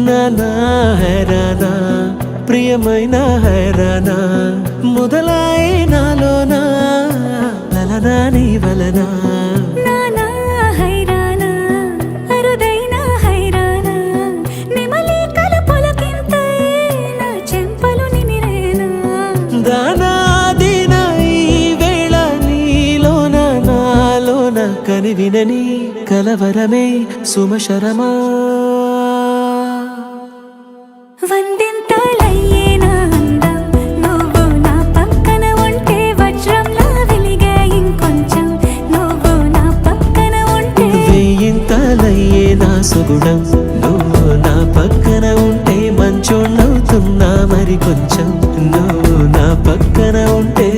నానా హైరానా ప్రియమైన హైరానా మొదలాయి నాలోనా లలనా నీ వలనా నానా హైరానా అరుదైన హైరానా నిమలి కలుపులకింతై నా చెంపలు నిమిరేనా దానా దినా ఈ వేళ నీలోన నాలోన కనివినని కలవరమే సుమశరమా వందింతలయ్యే నా అందం నువ్వు నా పక్కన ఉంటే వజ్రంలా వెలిగే ఇంకొంచెం నువ్వు నా పక్కన ఉంటే వేయింతలయ్యే నా సుగుణం నువ్వు నా పక్కన ఉంటే మంచోణ్ణవుతున్నా మరి కొంచెం నువ్వు నా పక్కన ఉంటే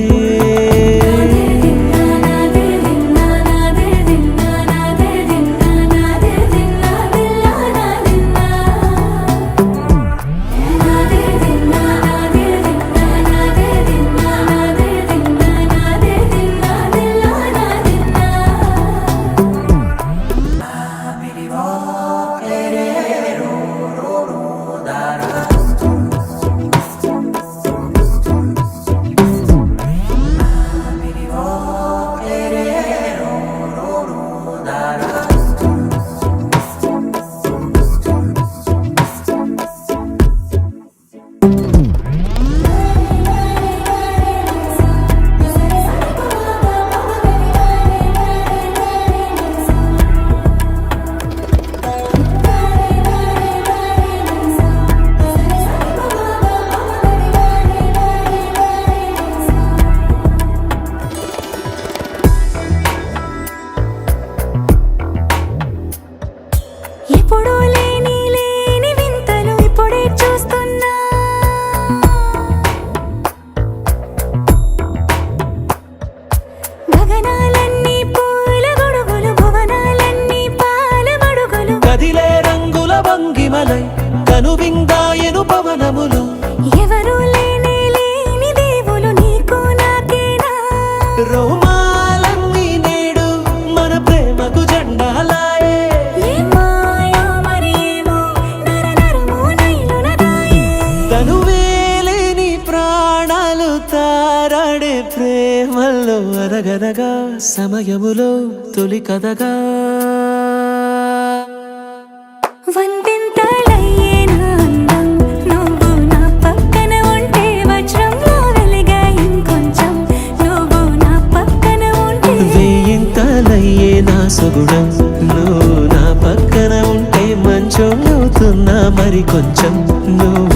ఎప్పుడూ లేని వింతలు ఇప్పుడే చూస్తున్నా గగనాలన్నీ పూల గొడుగులు భువనాలన్నీ పాల మడుగులు కదిలే రంగుల భంగిమలై కనువిందాయను పవనములు ఎవరూ లేని దేవులు నీకు నాకేనా రోమాలన్నీ నేడు మన ప్రేమకు జెండాలాయే మాయో మరేమో నరనరమో నైలునదాయే తనువేలేని ప్రాణాలు తారాడే ప్రేమల్లో అనగనగా సమయములో తొలి కథగా వందింతలయ్యే నా అందం నువ్వు నా పక్కన ఉంటే వజ్రంలా వెలిగే ఇంకొంచెం నువ్వు నా పక్కన ఉంటే వేయింతలయ్యే నా సుగుణం నువ్వు నా పక్కన ఉంటే మంచోణ్ణవుతున్నా మరి కొంచెం నువ్వు